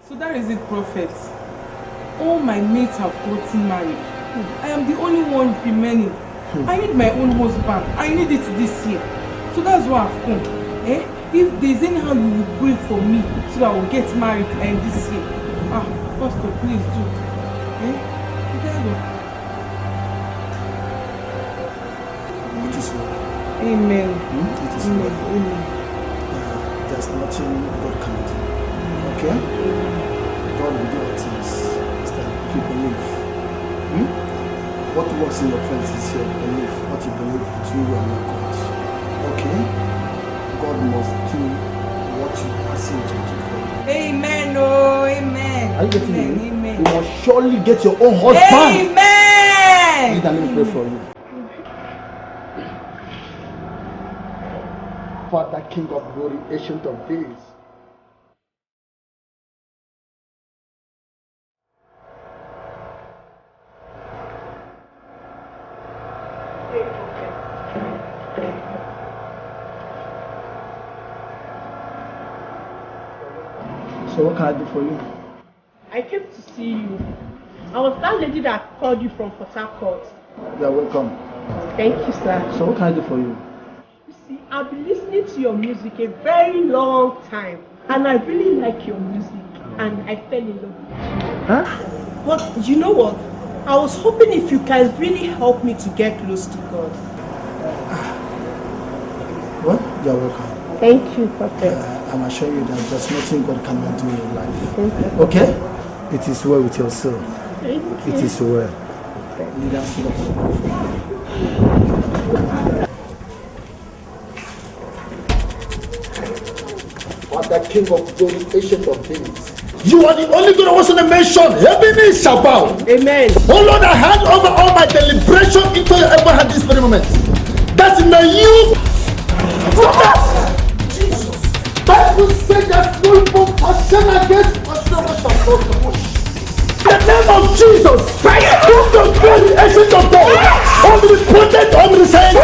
So that is it, Prophet. All my mates have gotten married. I am the only one remaining. I need my own husband. I need it this year. So that's why I've come. If there's anyhow you will pray for me so that I will get married this year. Pastor, please do. It is well. Amen. It is well. Amen. There's nothing God can do. Okay? God will do all things. If you believe. What works in your friends is your belief. What you believe through you and your God. Okay? God must do what you ask him to do for you. Amen. Oh, amen. Are you getting me? Amen. You must surely get your own husband. Amen. Let me pray for you. Father, King of glory, Ancient of days. So what can I do for you? I came to see you. I was that lady that called you from Port Harcourt. You are welcome. Thank you, sir. So what can I do for you? You see, I've been listening to your music a very long time, and I really like your music, and I fell in love with you. Huh? But you know what? I was hoping if you can really help me to get close to God. Well, you are welcome. Thank you, Prophet. I'm assuring you that there's nothing God cannot do in your life. Thank you. Okay? It is well with your soul. Thank you. It is well. Lead us to the Father, King of glory, Ancient of days. You are the only God who was on the mention. Heaven is shall bow. Amen. Oh Lord, I hand over all my deliberation into your ever hand this very moment. That may you. Stop that! Jesus. Bible says there's no compassion against us. The name of Jesus. Who can call the essence of God? Omnipotent, omniscient.